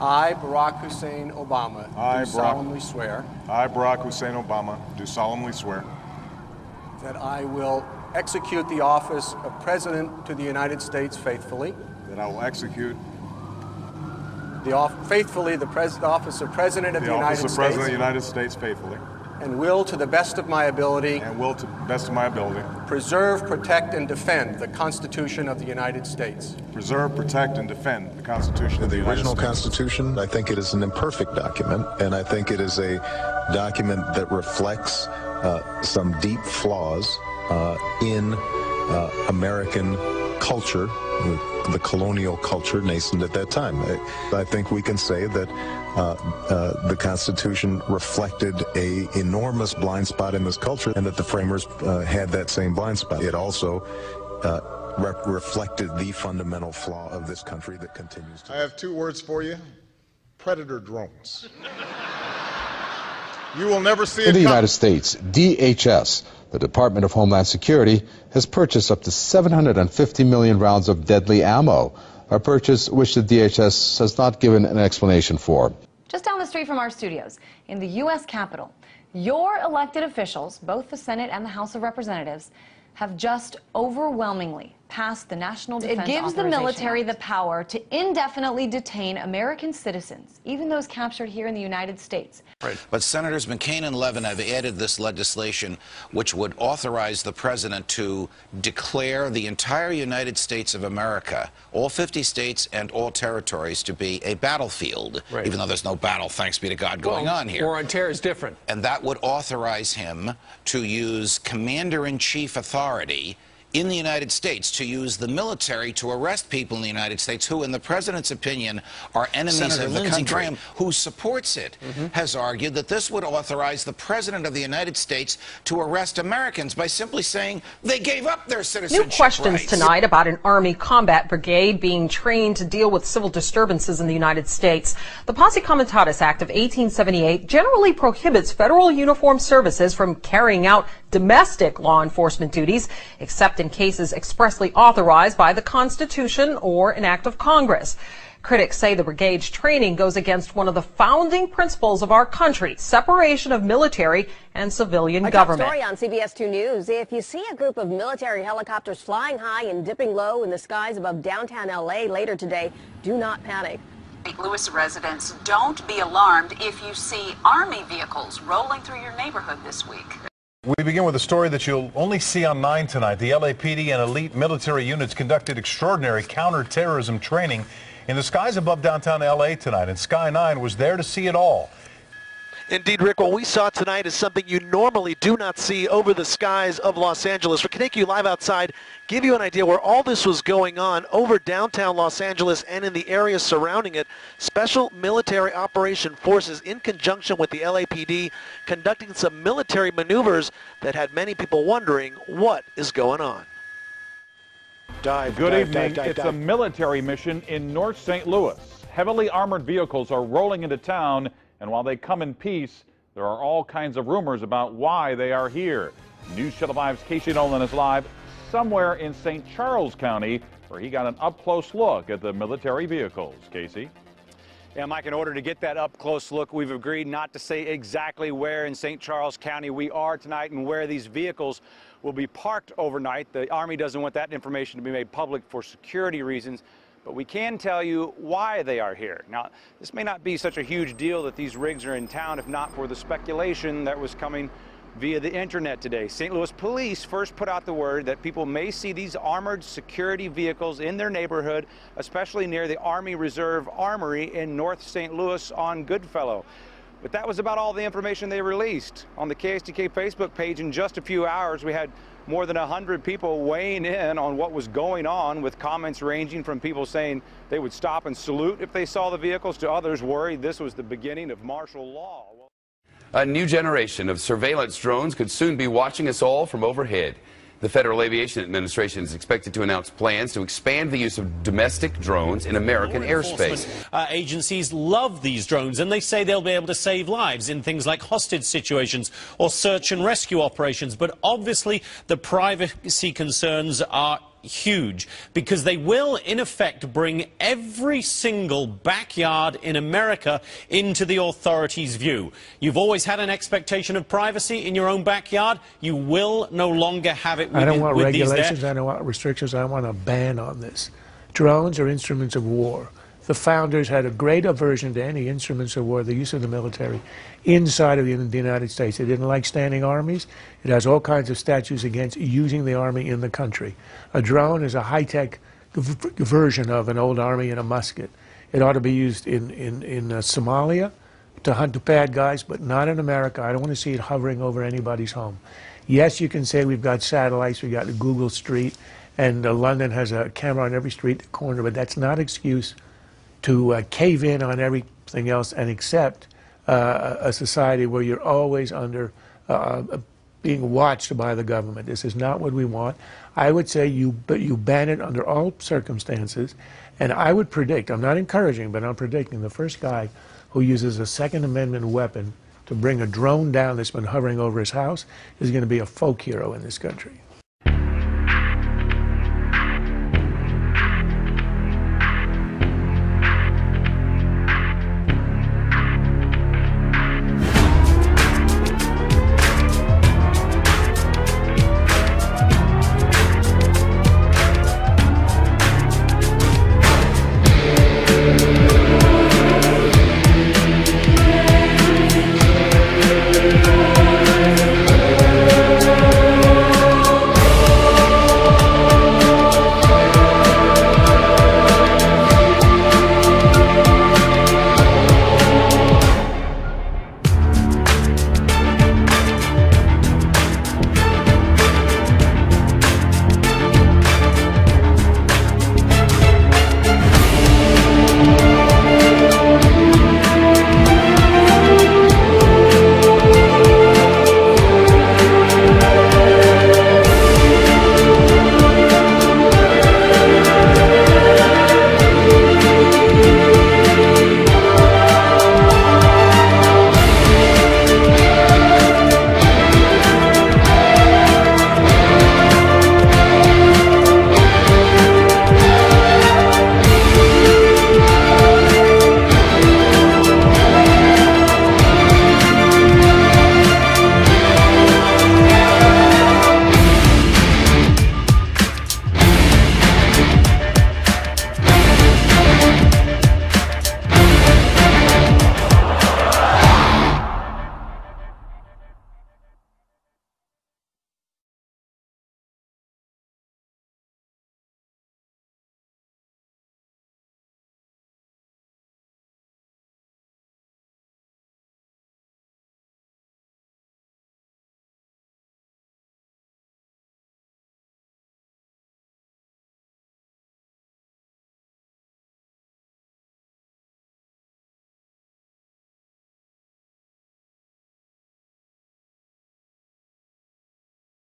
I, Barack Hussein Obama, do solemnly swear. I, Barack Hussein Obama, do solemnly swear. That I will execute the office of President to the United States faithfully. That I will execute the office of President of the United States. The office of President of the United States faithfully. And will, to the best of my ability. And will, to the best of my ability. Preserve, protect, and defend the Constitution of the United States. Preserve, protect, and defend the Constitution of the United States. The original Constitution, I think it is an imperfect document, and I think it is a document that reflects some deep flaws in American culture, the colonial culture nascent at that time. I think we can say that the Constitution reflected an enormous blind spot in this culture, and that the framers had that same blind spot. It also reflected the fundamental flaw of this country that continues to. I have two words for you: predator drones. You will never see it. In the United States, DHS, the Department of Homeland Security, has purchased up to 750 million rounds of deadly ammo, a purchase which the DHS has not given an explanation for. Just down the street from our studios, in the U.S. Capitol, your elected officials, both the Senate and the House of Representatives, have just overwhelmingly passed the National Defense Authorization Act. It gives the military the power to indefinitely detain American citizens, even those captured here in the United States. Right. But Senators McCain and Levin have added this legislation which would authorize the president to declare the entire United States of America, all 50 states and all territories, to be a battlefield, right, even though there's no battle, thanks be to God, going on here. War on terror is different. And that would authorize him to use commander-in-chief authority in the United States, to use the military to arrest people in the United States who, in the president's opinion, are enemies of the country. Lindsey Graham, who supports it, has argued that this would authorize the president of the United States to arrest Americans by simply saying they gave up their citizenship New questions rights. Tonight about an Army combat brigade being trained to deal with civil disturbances in the United States. The Posse Comitatus Act of 1878 generally prohibits federal uniformed services from carrying out domestic law enforcement duties, except in cases expressly authorized by the Constitution or an act of Congress. Critics say the brigade's training goes against one of the founding principles of our country, separation of military and civilian government. Our top story on CBS 2 News. If you see a group of military helicopters flying high and dipping low in the skies above downtown L.A. later today, do not panic. St. Louis residents, don't be alarmed if you see Army vehicles rolling through your neighborhood this week. We begin with a story that you'll only see on 9 tonight. The LAPD and elite military units conducted extraordinary counterterrorism training in the skies above downtown LA tonight, and Sky 9 was there to see it all. Indeed, Rick, what we saw tonight is something you normally do not see over the skies of Los Angeles. We're going to take you live outside, give you an idea where all this was going on over downtown Los Angeles and in the area surrounding it. Special Military Operation Forces, in conjunction with the LAPD, conducting some military maneuvers that had many people wondering what is going on. Good evening. It's a military mission in North St. Louis. Heavily armored vehicles are rolling into town, and while they come in peace, there are all kinds of rumors about why they are here. News Channel 5's Casey Nolan is live somewhere in St. Charles County, where he got an up-close look at the military vehicles. Casey? Yeah, Mike, in order to get that up-close look, we've agreed not to say exactly where in St. Charles County we are tonight and where these vehicles will be parked overnight. The Army doesn't want that information to be made public for security reasons, but we can tell you why they are here. Now, this may not be such a huge deal that these rigs are in town if not for the speculation that was coming via the internet today. St. Louis police first put out the word that people may see these armored security vehicles in their neighborhood, especially near the Army Reserve Armory in North St. Louis on Goodfellow. But that was about all the information they released. On the KSTK Facebook page in just a few hours, we had more than 100 people weighing in on what was going on, with comments ranging from people saying they would stop and salute if they saw the vehicles to others worried this was the beginning of martial law. A new generation of surveillance drones could soon be watching us all from overhead. The Federal Aviation Administration is expected to announce plans to expand the use of domestic drones in American airspace. Agencies love these drones, and they say they'll be able to save lives in things like hostage situations or search and rescue operations. But obviously, the privacy concerns are huge, because they will, in effect, bring every single backyard in America into the authorities' view. You've always had an expectation of privacy in your own backyard. You will no longer have it with I don't want with regulations, I don't want restrictions, I want a ban on this. Drones are instruments of war. The founders had a great aversion to any instruments of war, the use of the military, inside of the United States. They didn't like standing armies. It has all kinds of statutes against using the army in the country. A drone is a high-tech version of an old army and a musket. It ought to be used in Somalia to hunt the bad guys, but not in America. I don't want to see it hovering over anybody's home. Yes, you can say we've got satellites, we've got Google Street, and London has a camera on every street corner, but that's not an excuse to cave in on everything else and accept a society where you're always under being watched by the government. This is not what we want. I would say you ban it under all circumstances, and I would predict, I'm not encouraging, but I'm predicting the first guy who uses a Second Amendment weapon to bring a drone down that's been hovering over his house is going to be a folk hero in this country.